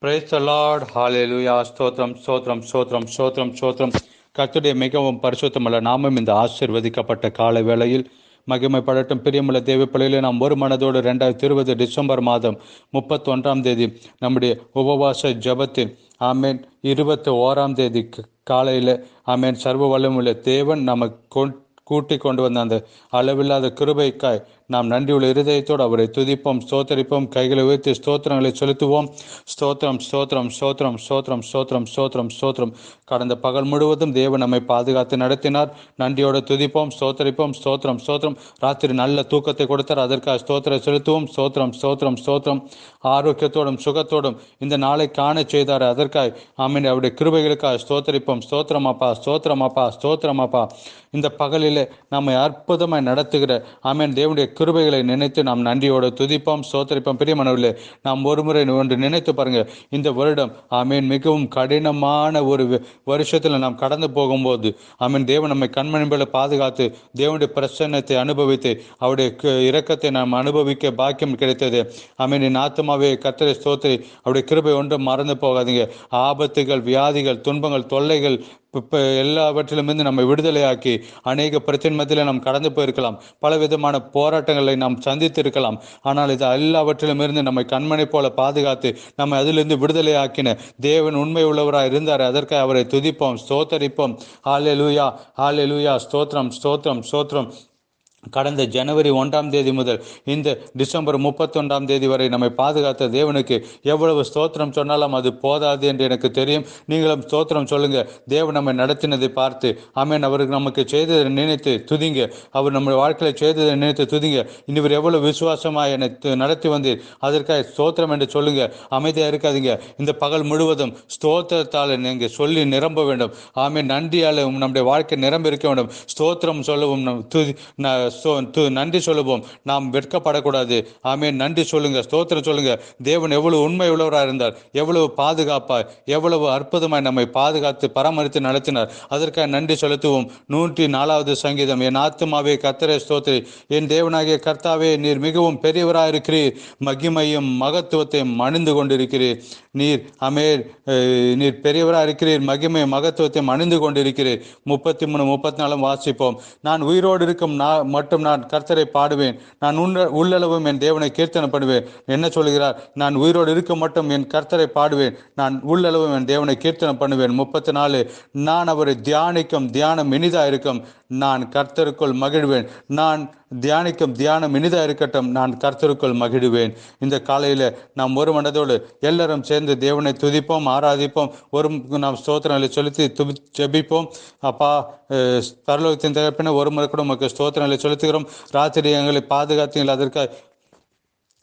Praise the Lord. ஹalleluya. ஸ்தோத்திரம் ஸ்தோத்திரம் ஸ்தோத்திரம் ஸ்தோத்திரம் ஸ்தோத்திரம். கர்த்தருடைய மிகவும் பரிசுத்தமுள்ள நாமம் இந்த ஆசீர்வதிக்கப்பட்ட கால வேளையில் மகிமைப்படட்டும். பிரியமுள்ள தேவ பிள்ளைகளே, நாம் ஒரு மனதோடு 2020 டிசம்பர் மாதம் 31ஆம் தேதி நம்முடைய உபவாச ஜெபத்தில் ஆமேன் 21ஆம் தேதி காலையில் ஆமேன் சர்வ வல்லமையுள்ள தேவன் நமக்கு கூட்டி கொண்டு வந்த அந்த அளவில்லாத கிருபைக்காய் நாம் நன்றியுள்ள இருதயத்தோடு அவரை துதிப்போம், ஸ்தோத்தரிப்போம், கைகளை உயர்த்தி ஸ்தோத்திரங்களை செலுத்துவோம். ஸ்தோத்திரம் ஸ்தோத்திரம் ஸ்தோத்திரம் ஸ்தோத்திரம் ஸ்தோத்திரம் ஸ்தோத்திரம் ஸ்தோத்திரம். கடந்த பகல் முழுவதும் தேவன் நம்மை பாதுகாத்து நடத்தினார். நன்றியோடு துதிப்போம், ஸ்தோத்தரிப்போம். ஸ்தோத்திரம் ஸ்தோத்திரம். ராத்திரி நல்ல தூக்கத்தை கொடுத்தார், அதற்காக ஸ்தோத்திரம் செலுத்துவோம். ஸ்தோத்திரம் ஸ்தோத்திரம் ஸ்தோத்திரம். ஆரோக்கியத்தோடும் சுகத்தோடும் இந்த நாளை காண செய்தார், அதற்காக ஆமீன் அவருடைய கிருபைகளுக்காக ஸ்தோத்தரிப்போம். ஸ்தோத்திரம் அப்பா, ஸ்தோத்திரம் அப்பா, ஸ்தோத்திரம் அப்பா. இந்த பகலிலே நம்மை அற்புதமாய் நடத்துகிற ஆமேன் தேவனுடைய கிருபைகளை நினைத்து நாம் நன்றியோடு துதிப்போம், ஸ்தோத்தரிப்போம். பிரியமானவர்களே, நாம் ஒருமுறை ஒன்று நினைத்து பாருங்க. இந்த வருடம் ஆமேன் மிகவும் கடினமான ஒரு வருஷத்தில் நாம் கடந்து போகும்போது ஆமேன் தேவன் நம்மை கண்மணிகளை பாதுகாத்து தேவனுடைய பிரசன்னத்தை அனுபவித்து அவருடைய இரக்கத்தை நாம் அனுபவிக்க பாக்கியம் கிடைத்தது. ஆமேன் என் ஆத்துமாவே கர்த்தரை ஸ்தோத்திரி. அவருடைய கிருபை ஒன்றும் மறந்து போகாதீங்க. ஆபத்துகள், வியாதிகள், துன்பங்கள், தொல்லைகள் இப்போ எல்லாவற்றிலுமிருந்து நம்மை விடுதலையாக்கி அநேக பிரச்சனை மத்தியில் நாம் கடந்து போயிருக்கலாம். பலவிதமான போராட்டங்களை நாம் சந்தித்து இருக்கலாம். ஆனால் இது எல்லாவற்றிலுமிருந்து நம்மை கண்மணி போல பாதுகாத்து நம்மை அதிலிருந்து விடுதலையாக்கின தேவன் உண்மை உள்ளவராக இருந்தார். அதற்காக அவரை துதிப்போம், ஸ்தோத்தரிப்போம். ஹல்லேலூயா, ஹல்லேலூயா. ஸ்தோத்திரம் ஸ்தோத்திரம் ஸ்தோத்திரம். கடந்த ஜனவரி 1ஆம் தேதி முதல் இந்த டிசம்பர் 31ஆம் தேதி வரை நம்மை பாதுகாத்த தேவனுக்கு எவ்வளவு ஸ்தோத்திரம் சொன்னாலும் அது போதாது என்று எனக்கு தெரியும். நீங்களும் ஸ்தோத்திரம் சொல்லுங்க. தேவன் நம்மை நடத்தினதை பார்த்து ஆமேன் அவருக்கு நமக்கு செய்ததை நினைத்து துதிங்க. அவர் நம்ம வாழ்க்கையில் செய்ததை நினைத்து துதிங்க. இவர் எவ்வளவு விசுவாசமாக என்னை நடத்தி வந்தீர், அதற்காக ஸ்தோத்திரம் என்று சொல்லுங்க. அமைதியாக இருக்காதீங்க. இந்த பகல் முழுவதும் ஸ்தோத்திரத்தால் நீங்கள் சொல்லி நிரம்ப வேண்டும். ஆமேன் நன்றியால் நம்முடைய வாழ்க்கை நிரம்ப இருக்க வேண்டும். ஸ்தோத்திரம் சொல்லவும் நன்றி சொல்லுவோம். நாம் வெட்கப்படக்கூடாது. ஆமேன் நன்றி சொல்லுங்க, ஸ்தோத்திரம் சொல்லுங்க. தேவன் எவ்வளவு உண்மை உள்ளவராக இருந்தார், எவ்வளவு பாதுகாப்பாய், எவ்வளவு அற்புதமாய் நம்மை பாதுகாத்து பராமரித்து நடத்தினார். அதற்காக நன்றி செலுத்துவோம். 104வது சங்கீதம். என் ஆத்துமாவே கர்த்தரை ஸ்தோத்திரி. என் தேவனாகிய கர்த்தாவே, நீர் மிகவும் பெரியவராக இருக்கிறீர், மகிமையும் மகத்துவத்தையும் அணிந்து கொண்டிருக்கிறீர். நீர் அமேர் நீர் பெரியவராக இருக்கிறீர், மகிமையும் மகத்துவத்தையும் அணிந்து கொண்டிருக்கிறீர். 33 34 வாசிப்போம். நான் உயிரோடு இருக்கும் மட்டும் நான் கர்த்தரை பாடுவேன், நான் உள்ளளவும் என் தேவனை கீர்த்தனை பண்ணுவேன். என்ன சொல்கிறார்? நான் உயிரோடு இருக்க மட்டும் என் கர்த்தரை பாடுவேன், நான் உள்ளளவும் என் தேவனை கீர்த்தனை பண்ணுவேன். 34 நான் அவரை தியானிக்கும் தியானம் இனிதா இருக்கும், நான் கர்த்தருக்குள் மகிழ்வேன். நான் தியானிக்கும் தியானம் இனிதா இருக்கட்டும், நான் கர்த்தருக்குள் மகிழ்வேன். இந்த காலையில் நாம் ஒரு மனதோடு எல்லாரும் சேர்ந்து தேவனை துதிப்போம், ஆராதிப்போம். நாம் ஸ்தோத்திரங்களை செலுத்தி ஜெபிப்போம். அப்பா பரலோகத்தின் தகப்பனே, ஒரு முறை கூட உமக்கு ஸ்தோத்திரங்களை செலுத்துகிறோம். ராத்திரி எங்களை பாதுகாத்தீங்கள், அதற்காக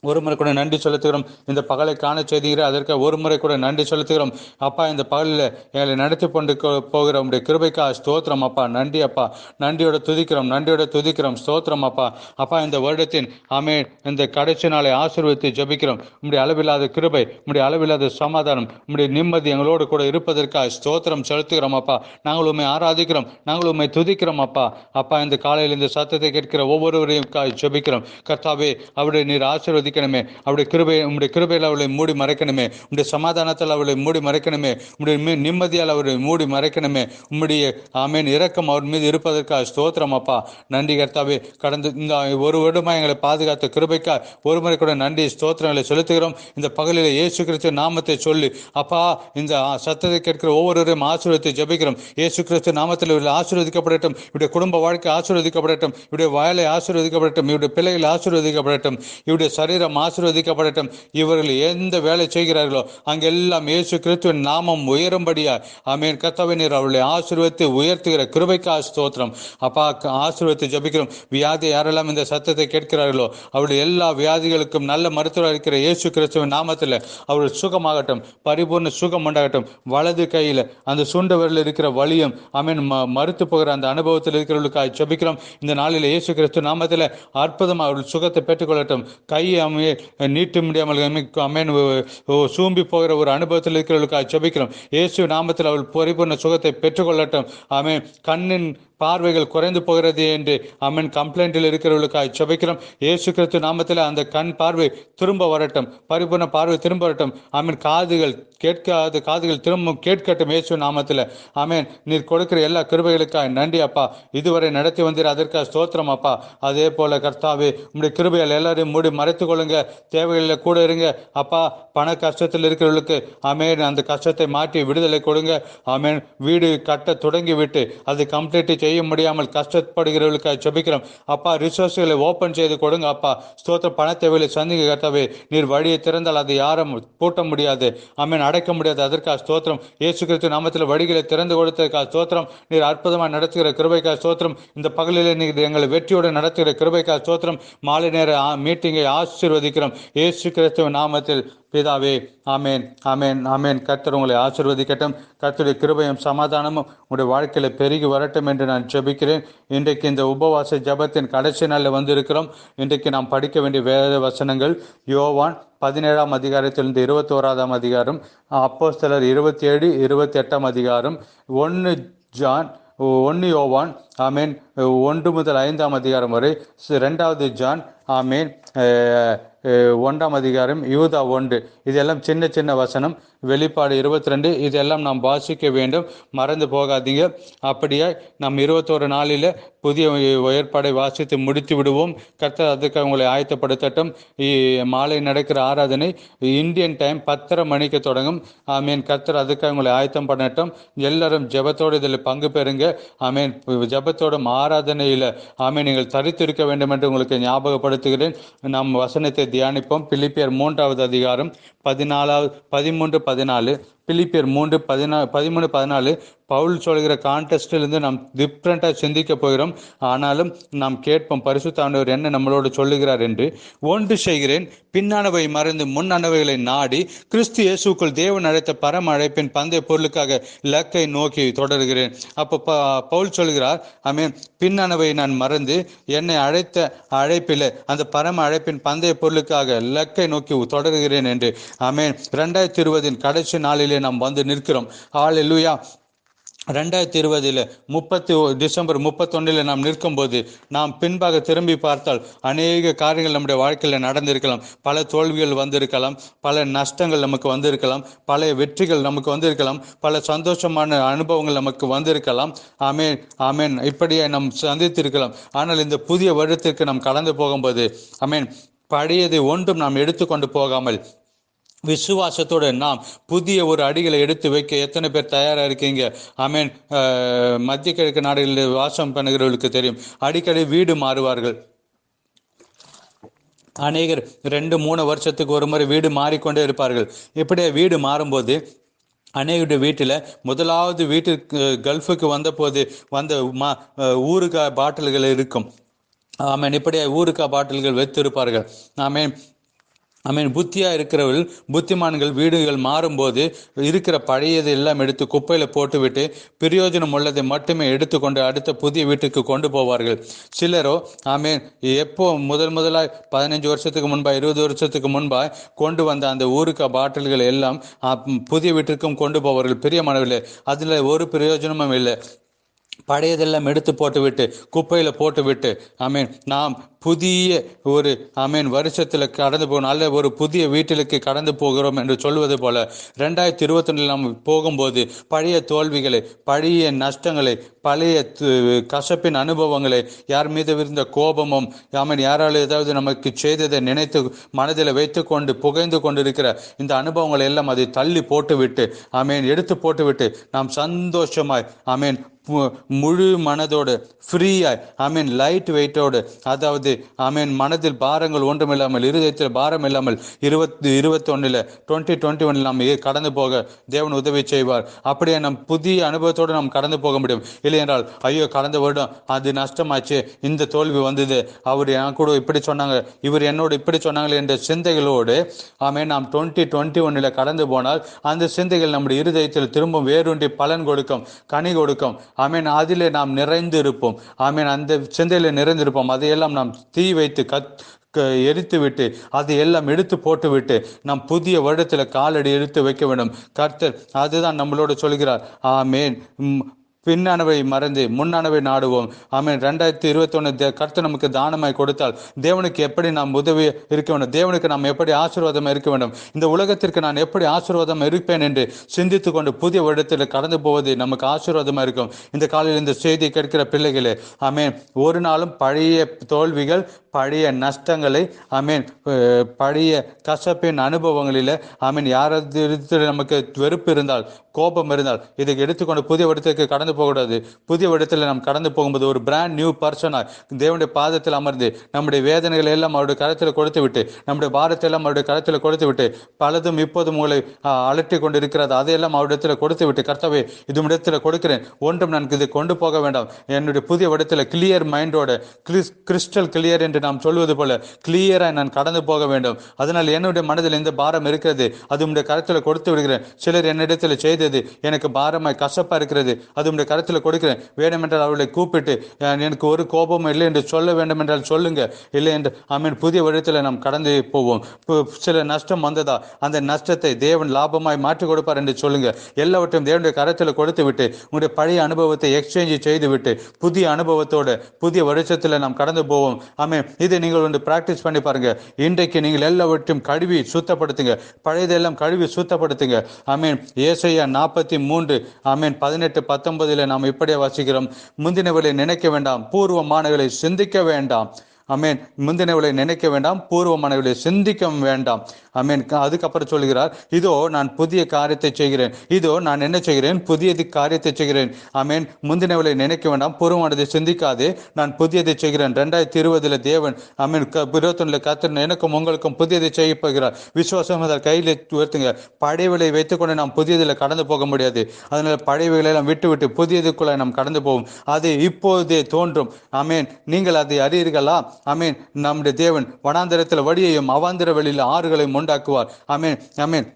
ஒரு முறை கூட நன்றி செலுத்துகிறோம். இந்த பகலை காண செய்தீங்கிற அதற்காக ஒரு முறை கூட நன்றி செலுத்துகிறோம். அப்பா இந்த பகலில் எங்களை நடத்தி கொண்டு போகிற உடைய கிருபைக்கா ஸ்தோத்திரம் அப்பா. நன்றி அப்பா, நன்றியோட துதிக்கிறோம், நன்றியோட துதிக்கிறோம். ஸ்தோத்திரம் அப்பா. அப்பா இந்த வருடத்தின் ஆமேன் இந்த கடைசி நாளை ஆசீர்வதித்து ஜெபிக்கிறோம். உம்முடைய அளவில்லாத கிருபை, உம்முடைய அளவில்லாத சமாதானம், உம்முடைய நிம்மதி எங்களோடு கூட இருப்பதற்காக ஸ்தோத்திரம் செலுத்துகிறோம் அப்பா. நாங்கள் உண்மை ஆராதிக்கிறோம், நாங்கள் உண்மை துதிக்கிறோம் அப்பா. அப்பா இந்த காலையில் இந்த சத்தத்தை கேட்கிற ஒவ்வொருவரையும் ஜெபிக்கிறோம். கர்த்தாவே, அவருடைய நீர் ஆசீர்வதி அவருடைய கிருபை, உம்முடைய கிருபையில் அவளை மூடி மறைக்கணுமே, உம்முடைய சமாதானத்தால் அவளை மூடி மறைக்கணுமே, உம்முடைய நிம்மதியால் அவரை மூடி மறைக்கணுமே. உம்முடைய ஆமேன் இரக்கம் அவர் மீது இருப்பதற்காக ஸ்தோத்திரம் அப்பா. நன்றி கர்த்தாவே. கடந்த இந்த ஒரு வருடமாக எங்களை பாதுகாத்த கிருபைக்கா ஒரு முறை கூட நன்றி ஸ்தோத்திரங்களை செலுத்துகிறோம். இந்த பகலில் இயேசு கிறிஸ்து நாமத்தை சொல்லி அப்பா இந்த சத்தத்தை கேட்கிற ஒவ்வொருவரையும் ஆசீர்வதித்து ஜெபிக்கிறோம். இயேசு கிறிஸ்து நாமத்தில் இவர்கள் ஆசீர்வதிக்கப்படட்டும், இவருடைய குடும்ப வாழ்க்கை ஆசீர்வதிக்கப்படட்டும், இவருடைய வயலை ஆசீர்வதிக்கப்படட்டும், இவருடைய பிள்ளைகள் ஆசீர்வதிக்கப்படட்டும், இவருடைய சரீரம் ஆசீர்வதிக்கப்படட்டும். இவர்கள் எந்த வேலை செய்கிறார்களோ அங்கெல்லாம் இயேசு கிறிஸ்துவின் நாமம் உயரும்படியா ஆமென். கர்த்தாவே, நீர் அவர்களை ஆசீர்வதித்து உயர்த்துகிற கிருபைக்கு ஸ்தோத்திரம் அப்பா. ஆசீர்வதித்து ஜெபிக்கிறோம். வியாதி யாரெல்லாம் இந்த சத்தத்தை கேட்கிறார்களோ அவருடைய எல்லா வியாதிகளுக்கும் நல்ல மருத்துவராக இருக்கிற இயேசு கிறிஸ்துவின் நாமத்தில் அவர்கள் சுகமாகட்டும், பரிபூர்ண சுகம் உண்டாகட்டும். வலது கையில் அந்த சுண்ட விரலில் இருக்கிற வலியும் ஆமென் மறுத்து போகிற அந்த அனுபவத்தில் இருக்கிறவர்களுக்காக ஜெபிக்கிறோம். இந்த நாளில் இயேசு கிறிஸ்து நாமத்தில் அற்புதமாக அவர்கள் சுகத்தை பெற்றுக்கொள்ளட்டும். கையை நீட்ட முடியாமல் அமேன் சூம்பி போகிற ஒரு அனுபவத்தில் இருக்கிறவர்களுக்காக ஜெபிக்கிறோம். இயேசு நாமத்தில் அவள் பரிபூர்ண சுகத்தை பெற்றுக்கொள்ளட்டும். ஆமென். கண்ணின் பார்வைகள் குறைந்து போகிறது என்று அமன் கம்ப்ளைண்டில் இருக்கிறவர்களுக்காக ஜெபிக்கிறோம். இயேசு கிறிஸ்து நாமத்தில் அந்த கண் பார்வை திரும்ப வரட்டும், பரிபூர்ண பார்வை திரும்ப வரட்டும். ஆமென். காதுகள் கேட்காத காதுகள் திரும்ப கேட்கட்டும் இயேசு நாமத்தில். ஆமென். நீர் கொடுக்கிற எல்லா கிருபைகளுக்காக நன்றி அப்பா. இதுவரை நடத்தி வந்தீர், அதற்காக ஸ்தோத்திரம் அப்பா. அதே போல கர்த்தாவே உம்முடைய கிருபையால் எல்லாரையும் மூடி மறைத்து கொள்ளுங்க. தேவைகளில் கூட இருங்க அப்பா. பண கஷ்டத்தில் இருக்கிறவர்களுக்கு ஆமென் அந்த கஷ்டத்தை மாற்றி விடுதலை கொடுங்க. ஆமென். வீடு கட்ட தொடங்கி விட்டு அது கம்ப்ளீட் செய்ய முடியாமல் கஷ்டப்படுகிறவர்களுக்காக ஜெபிக்கிறோம் அப்பா. ரிசோர்ஸ்களை ஓபன் செய்து கொடுங்க அப்பா. ஸ்தோத்திர. பண தேவையை சந்திங்க கர்த்தாவே. நீர் வழியை திறந்தால் அதை யாரும் பூட்ட முடியாது, ஆமென், அடைக்க முடியாது. அதற்காக ஸ்தோத்திரம். இயேசு கிறிஸ்து நாமத்தில் வழிகளை திறந்து கொடுத்ததற்காக ஸ்தோத்திரம். நீர் அற்புதமாக நடத்துகிற கிருபைக்காக ஸ்தோத்திரம். இந்த பகலில் நீர் எங்களை வெற்றியோடு நடத்துகிற கிருபைக்காக ஸ்தோத்திரம். மாலை நேர மீட்டிங்கை ஆசீர்வதிக்கிறோம் இயேசு கிறிஸ்துவ நாமத்தில் பிதாவே. ஆமேன், ஆமேன், ஆமேன். கர்த்தர் உங்களை ஆசீர்வதிக்கட்டும். கர்த்தருடைய கிருபையும் சமாதானமும் உங்களுடைய வாழ்க்கையில் பெருகி வரட்டும் என்று நான் ஜெபிக்கிறேன். இன்றைக்கு இந்த உபவாச ஜெபத்தின் கடைசி நாளில் வந்திருக்கிறோம். இன்றைக்கு நாம் படிக்க வேண்டிய வேத வசனங்கள் யோவான் 17ஆம் அதிகாரத்திலிருந்து 21ஆம் அதிகாரம், அப்போஸ்தலர் 27, 28ஆம் அதிகாரம், 1 யோவான் ஆமேன் 1 முதல் 5ஆம் அதிகாரம் வரை, 2 ஜான் ஆமேன் 1ஆம் அதிகாரம், யூதா 1. இதெல்லாம் சின்ன சின்ன வசனம். வெளிப்பாடு 22. இதெல்லாம் நாம் வாசிக்க வேண்டும், மறந்து போகாதீங்க. அப்படியே நாம் 21 நாளில் புதிய ஏற்பாடை வாசித்து முடித்து விடுவோம். கர்த்தர் அதுக்கு உங்களை ஆயத்தப்படுத்தட்டும். மாலை நடக்கிற ஆராதனை இந்தியன் டைம் 10:30 மணிக்கு தொடங்கும். ஆமீன். கர்த்தர் அதுக்காக உங்களை ஆயத்தம் பண்ணட்டும். எல்லாரும் ஜெபத்தோடு இதில் பங்கு பெறுங்க. ஆமீன். ஜெபத்தோடும் ஆராதனையில் ஆமீன் நீங்கள் தரித்திருக்க வேண்டும் என்று உங்களுக்கு ஞாபகப்படுத்துகிறேன். நாம் வசனத்தை தியானிப்போம். பிலிப்பியர் 3ஆவது அதிகாரம் 13-14. பிலிப்பியர் 3:13-14. பவுல் சொல்கிற கான்டெஸ்டிலிருந்து நாம் டிஃப்ரெண்ட்டாக சிந்திக்க போகிறோம். ஆனாலும் நாம் கேட்போம் பரிசுத்த ஆண்டவர் என்ன நம்மளோடு சொல்லுகிறார் என்று. ஒன்று செய்கிறேன், பின்னானவை மறந்து முன்னானவைகளை நாடி கிறிஸ்து இயேசுக்குள் தேவன் அழைத்த பரம அழைப்பின் பந்தய பொருளுக்காக இலக்கை நோக்கி தொடர்கிறேன். அப்போ பவுல் சொல்கிறார், ஆமென், பின்னானவை நான் மறந்து என்னை அழைத்த அழைப்பில் அந்த பரம அழைப்பின் பந்தய பொருளுக்காக இலக்கை நோக்கி தொடர்கிறேன் என்று. ஆமென். 2020 கடைசி நாளிலே நாம் வந்து நிற்கிறோம். ஹல்லேலூயா. 2020 டிசம்பர் 31 நாம் நிற்கும்போது நாம் பின்பாக திரும்பி பார்த்தால் அநேக காரியங்கள் நம்முடைய வாழ்க்கையில் நடந்திருக்கலாம். பல தோல்விகள் வந்திருக்கலாம், பல நஷ்டங்கள் நமக்கு வந்திருக்கலாம், பல வெற்றிகள் நமக்கு வந்திருக்கலாம், பல சந்தோஷமான அனுபவங்கள் நமக்கு வந்திருக்கலாம். ஆமேன், ஆமேன். இப்படியே நாம் சந்தித்திருக்கலாம். ஆனால் இந்த புதிய வருடத்திற்கு நாம் கடந்து போகும்போது ஆமேன் பழையதை ஒன்றும் நாம் எடுத்துக்கொண்டு போகாமல் விசுவாசத்தோடு நாம் புதிய ஒரு அடிகளை எடுத்து வைக்க எத்தனை பேர் தயாராக இருக்கீங்க? ஆமேன். மத்திய கிழக்கு நாடுகளில் வாசம் பண்ணுகிறவர்களுக்கு தெரியும், அடிக்கடி வீடு மாறுவார்கள். அநேகர் 2-3 வருஷத்துக்கு ஒரு முறை வீடு மாறிக்கொண்டே இருப்பார்கள். இப்படியே வீடு மாறும்போது அநேகருடைய வீட்டில் முதலாவது வீட்டுக்கு கல்ஃபுக்கு வந்தபோது வந்த ஊறுகாய் பாட்டில்கள் இருக்கும். ஆமேன். இப்படியே ஊறுகாய் பாட்டில்கள் வைத்திருப்பார்கள். ஆமேன், ஆமீன். புத்தியாக இருக்கிறவர்கள், புத்திமான்கள் வீடுகள் மாறும்போது இருக்கிற பழையதை எல்லாம் எடுத்து குப்பையில் போட்டுவிட்டு பிரயோஜனம் உள்ளதை மட்டுமே எடுத்துக்கொண்டு அடுத்த புதிய வீட்டுக்கு கொண்டு போவார்கள். சிலரோ ஆமீன் எப்போ முதலாக 15 வருஷத்துக்கு முன்பாக 20 வருஷத்துக்கு முன்பாக கொண்டு வந்த அந்த ஊறுகாய் பாட்டில்கள் எல்லாம் புதிய வீட்டிற்கும் கொண்டு போவார்கள். பிரியமானவர்களே, அதில் ஒரு பிரயோஜனமும் இல்லை. பழையதெல்லாம் எடுத்து போட்டுவிட்டு குப்பையில் போட்டுவிட்டு ஆமீன் நாம் புதிய ஒரு ஆமீன் வருஷத்தில் கடந்து போகணும், அல்ல ஒரு புதிய வீட்டிலுக்கு கடந்து போகிறோம் என்று சொல்வது போல 2021 நாம் போகும்போது பழைய தோல்விகளை, பழைய நஷ்டங்களை, பழைய கசப்பின் அனுபவங்களை, யார் மீது இருந்த கோபமும் ஆமீன் யாரால் ஏதாவது நமக்கு செய்ததை நினைத்து மனதில் வைத்து கொண்டு புகைந்து கொண்டிருக்கிற இந்த அனுபவங்களை எல்லாம் அதை தள்ளி போட்டுவிட்டு ஆமீன் எடுத்து போட்டுவிட்டு நாம் சந்தோஷமாய் ஆமீன் முழு மனதோடு ஃப்ரீயாய் ஆமீன் லைட் வெயிட்டோடு, அதாவது ஆமீன் மனதில் பாரங்கள் ஒன்றுமில்லாமல், இருதயத்தில் பாரம் இல்லாமல் 2021 நாம் கடந்து போக தேவன் உதவி செய்வார். அப்படியே நம் புதிய அனுபவத்தோடு நாம் கடந்து போக முடியும். இல்லை என்றால் ஐயோ கடந்த வருடம் அது நஷ்டமாச்சு, இந்த தோல்வி வந்தது, அவர் என் கூட இப்படி சொன்னாங்க, இவர் என்னோடு இப்படி சொன்னாங்களே என்ற சிந்தைகளோடு ஆமீன் நாம் 2021 கடந்து போனால் அந்த சிந்தைகள் நம்முடைய இருதயத்தில் திரும்பவும் வேரூன்றி பலன் கொடுக்கும், கனி கொடுக்கும். ஆமீன். அதிலே நாம் நிறைந்து இருப்போம். ஆமீன். அந்த சிந்தையில் நிறைந்திருப்போம். அதையெல்லாம் நாம் தீ வைத்து எரித்து விட்டு அதை எல்லாம் எடுத்து போட்டு விட்டு நாம் புதிய வருடத்தில் காலடி எடுத்து வைக்க வேண்டும். கர்த்தர் அதுதான் நம்மளோட சொல்கிறார். ஆமேன். பின்னானவை மறந்து முன்னானவை நாடுவோம். ஆமேன். 2021 கர்த்தர் நமக்கு தானமாய் கொடுத்தால் தேவனுக்கு எப்படி நாம் உதவி இருக்க வேண்டும், தேவனுக்கு நாம் எப்படி ஆசீர்வாதமாக இருக்க வேண்டும், இந்த உலகத்திற்கு நான் எப்படி ஆசீர்வாதம் இருப்பேன் என்று சிந்தித்து கொண்டு புதிய வருடத்தில் கடந்து போவது நமக்கு ஆசீர்வாதமாக இருக்கும். இந்த காலையில் இந்த செய்தி கேட்கிற பிள்ளைகளே, ஆமேன், ஒரு நாளும் பழைய தோல்விகள், பழைய நஷ்டங்களை, ஆமேன், பழைய கசப்பின் அனுபவங்களில், ஆமேன், யாராவது நமக்கு வெறுப்பு இருந்தால், கோபம் இருந்தால், இதை எடுத்துக்கொண்டு புதிய வருடத்துக்கு கடந்து போகக்கூடாது. புதிய வருடத்தில் நாம் கடந்து போகும்போது ஒரு பிராண்ட் நியூ பர்சனாக தேவனுடைய பாதத்தில் அமர்ந்து நம்முடைய வேதனைகளை எல்லாம் அவருடைய கரத்தில் கொடுத்து விட்டு, நம்முடைய பாரத்தை எல்லாம் அவருடைய கரத்தில் கொடுத்து விட்டு, பலதும் இப்போதும் உங்களை அலட்டி கொண்டு இருக்கிறது, அதையெல்லாம் அவரிடத்தில் கொடுத்து விட்டு, கர்த்தாவே இது இடத்துல கொடுக்கிறேன், ஒன்றும் நான் இதை கொண்டு போக வேண்டாம், என்னுடைய புதிய வருடத்தில் கிளியர் மைண்டோட, கிறிஸ்டல் கிளியர் என்று நாம் சொல்வது போல கிளியராக நான் கடந்து போக வேண்டும். அதனால் என்னுடைய மனதில் இந்த பாரம் இருக்கிறது, அது உடைய கரத்தில் கொடுத்து விடுகிறேன். சிலர் என்னிடத்தில் செய்தது எனக்கு பாரமாய் கசப்பா இருக்கிறது, அது உடைய கருத்தில் கொடுக்கிறேன். வேண்டுமென்றால் அவர்களை கூப்பிட்டு எனக்கு ஒரு கோபமும் இல்லை என்று சொல்ல வேண்டும் என்றால் சொல்லுங்க, இல்லை என்று, ஆமீன், புதிய வருடத்தில் நாம் கடந்து போவோம். சில நஷ்டம் வந்ததா, அந்த நஷ்டத்தை தேவன் லாபமாய் மாற்றி கொடுப்பார் என்று சொல்லுங்க. எல்லாவற்றையும் தேவனுடைய கரத்தில் கொடுத்து விட்டு உங்களுடைய பழைய அனுபவத்தை எக்ஸ்சேஞ்ச் செய்து விட்டு புதிய அனுபவத்தோடு புதிய வருஷத்தில் நாம் கடந்து போவோம். ஆமீன். இதை நீங்கள் வந்து பிராக்டிஸ் பண்ணி பாருங்க. இன்றைக்கு நீங்கள் எல்லாவற்றையும் கழுவி சுத்தப்படுத்துங்க, பழையதெல்லாம் கழுவி சுத்தப்படுத்துங்க. ஆமீன். ஏசாயா 43 ஆமீன் 18-19 நாம் இப்படியே வாசிக்கிறோம். முந்தினவர்களை நினைக்க வேண்டாம், பூர்வமானவர்களை சிந்திக்க வேண்டாம். ஆமேன். முந்தினவளை நினைக்க வேண்டாம், பூர்வமானவளை சிந்திக்க வேண்டாம். ஆமேன். அதுக்கப்புறம் சொல்கிறார், இதோ நான் புதிய காரியத்தை செய்கிறேன், இதோ நான் என்ன செய்கிறேன், புதியது காரியத்தை செய்கிறேன். ஆமேன். முந்தினவளை நினைக்க வேண்டாம், பூர்வமானதை சிந்திக்காதே, நான் புதியதை செய்கிறேன். 2020 தேவன், ஆமேன், 21 கர்த்தர் எனக்கும் உங்களுக்கும் புதியதை செய்ய போகிறார். விசுவாசம் கையில் உயர்த்துங்க. பழையவளை வைத்துக்கொண்டு நாம் புதியதில் கடந்து போக முடியாது. அதனால பழையவைகளை எல்லாம் விட்டு விட்டு புதியதுக்குள்ள நாம் கடந்து போவோம். அது இப்போதே தோன்றும். ஆமேன். நீங்கள் அதை அறியீர்களா? ஆமீன். நம்முடைய தேவன் வனாந்தரத்தில் வழியையும் அவாந்தர வெளியில் ஆறுகளையும் உண்டாக்குவார். ஆமீன். ஆமீன்.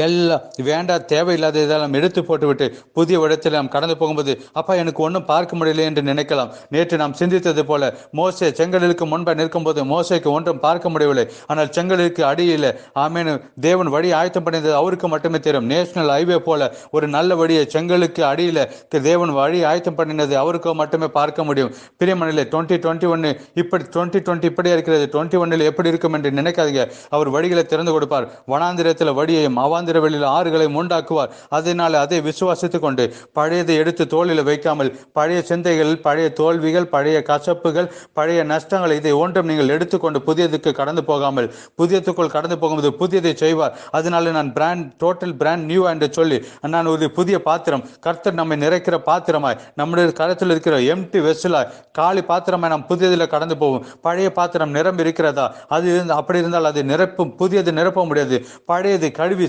எல்லாம் வேண்டாம், தேவையில்லாத இதெல்லாம் எடுத்து போட்டுவிட்டு புதிய இடத்தில் நாம் கடந்து போகும்போது, அப்பா எனக்கு ஒன்றும் பார்க்க முடியல என்று நினைக்கலாம். நேற்று நாம் சிந்தித்தது போல மோசே செங்கடலுக்கு முன்பாக நிற்கும்போது மோசைக்கு ஒன்றும் பார்க்க முடியவில்லை. ஆனால் செங்கடலுக்கு அடியில், ஆமீன், தேவன் வழி ஆயத்தம் பண்ணியது அவருக்கு மட்டுமே தெரியும். நேஷனல் ஹைவே போல ஒரு நல்ல வழியை செங்கலுக்கு அடியில் தேவன் வழி ஆயத்தம் பண்ணினது அவருக்கு மட்டுமே பார்க்க முடியும். பிரியமனிலே 2021 இப்படி 2020 இப்படியா இருக்கிறது, 2021 எப்படி இருக்கும் என்று நினைக்காதீங்க. அவர் வழிகளை திறந்து கொடுப்பார். வனாந்திரத்தில் வழியையும் அவாந்திர வெளியில் ஆறுகளை உண்டாக்குவார். அதனால அதை விசுவாசித்துக் கொண்டு பழையதை எடுத்து தோளில் வைக்காமல், பழைய சிந்தைகள், பழைய தோல்விகள், பழைய கசப்புகள், பழைய நஷ்டங்கள், இதை ஒன்றும் நீங்கள் எடுத்துக்கொண்டு புதியதுக்கு கடந்து போகாமல், புதியத்துக்குள் கடந்து போகும்போது புதியதை செய்வார். அதனால நான் டோட்டல் பிராண்ட் நியூ என்று சொல்லி நான் ஒரு புதிய பாத்திரம், கர்த்தர் நம்மை நிறைக்கிற பாத்திரமாய், நம்முடைய கரத்தில் இருக்கிற எம்டி வெஸ்ஸலாய், காலி பாத்திரமாய் நாம் புதியதில் கடந்து போவோம். பழைய பாத்திரம் நிரம்பி இருக்கிறதா, அது அப்படி இருந்தால் அது நிரப்பும், புதியது நிரப்ப முடியாது. பழையது கழுவி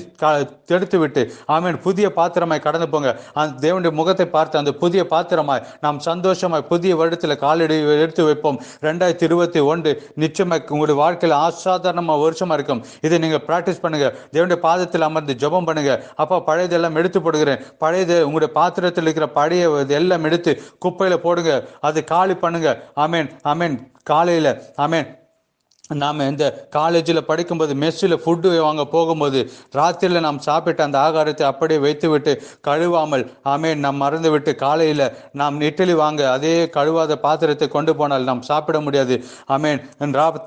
எடுத்து விட்டு, ஆமீன், புதிய பாத்திரமாய் கடந்து போங்க. அந்த தேவனுடைய முகத்தை பார்த்து அந்த புதிய பாத்திரமாய் நாம் சந்தோஷமாய் புதிய வருடத்தில் காலடி எடுத்து வைப்போம். 2021 நிச்சயமாக உங்களுடைய வாழ்க்கையில் அசாதாரணமாக வருஷமா இருக்கும். இதை நீங்க பிராக்டிஸ் பண்ணுங்க. தேவனுடைய பாதத்தில் அமர்ந்து ஜெபம் பண்ணுங்க. அப்பா, பழையதெல்லாம் எடுத்து போடுகிறேன், பழையது உங்களுடைய பாத்திரத்தில் இருக்கிற பழைய எல்லாம் எடுத்து குப்பையில போடுங்க, அது காலி பண்ணுங்க. ஆமேன். ஆமேன். காலையில, ஆமேன், நாம் இந்த காலேஜில் படிக்கும்போது மெஸ்ஸில் ஃபுட்டு வாங்க போகும்போது ராத்திரியில் நாம் சாப்பிட்ட அந்த ஆகாரத்தை அப்படியே வைத்து விட்டு கழுவாமல், ஆமேன், நாம் மறந்து விட்டு காலையில் நாம் இட்லி வாங்க அதே கழுவாத பாத்திரத்தை கொண்டு போனால் நாம் சாப்பிட முடியாது. ஆமேன்.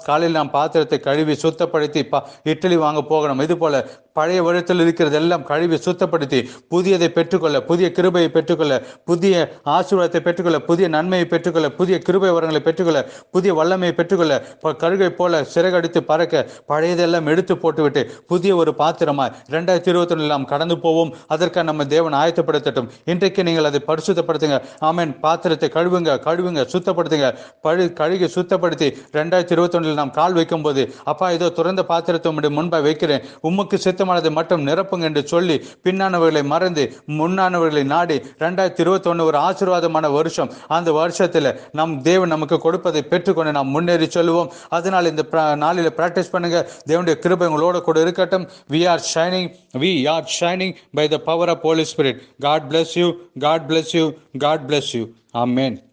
காலையில் நாம் பாத்திரத்தை கழுவி சுத்தப்படுத்தி இட்லி வாங்க போகணும். இது போல பழைய வருடத்தில் இருக்கிறது எல்லாம் கழுவி சுத்தப்படுத்தி புதியதை பெற்றுக்கொள்ள, புதிய கிருபையை பெற்றுக்கொள்ள, புதிய ஆசீர்வாதத்தை பெற்றுக்கொள்ள, புதிய நன்மையை பெற்றுக்கொள்ள, புதிய கிருபை வரங்களை பெற்றுக்கொள்ள, புதிய வல்லமையை பெற்றுக்கொள்ள, கருகை போல சிறகடித்து பறக்க பழையதெல்லாம் எடுத்து போட்டுவிட்டு புதிய ஒரு பாத்திரமாய் 2021 நாம் கடந்து போவோம். அதற்காக நம்ம தேவன் ஆயத்தப்படுத்தட்டும். இன்றைக்கு நீங்கள் அதை பரிசுத்தப்படுத்துங்க. ஆமேன். பாத்திரத்தை கழுவுங்க, சுத்தப்படுத்துங்க. கழுகி சுத்தப்படுத்தி 2021 நாம் கால் வைக்கும் போது, அப்பா, இதோ துறந்த பாத்திரத்தை முன்பாக வைக்கிறேன், உமக்கு சித்தமானதை மட்டும் நிரப்புங்க என்று சொல்லி பின்னானவர்களை மறந்து முன்னானவர்களை நாடி 2021 ஒரு ஆசீர்வாதமான வருஷம். அந்த வருஷத்தில் நம் தேவன் நமக்கு கொடுப்பதை பெற்றுக்கொண்டு நாம் முன்னேறி சொல்லுவோம். அதனால் இந்த நாளில் பிராக்டிஸ் பண்ணுங்க. தேவனுடைய கிருபை உங்களோட கூட இருக்கட்டும். we are shining by the power of Holy Spirit. God bless you. God bless you. God bless you. Amen.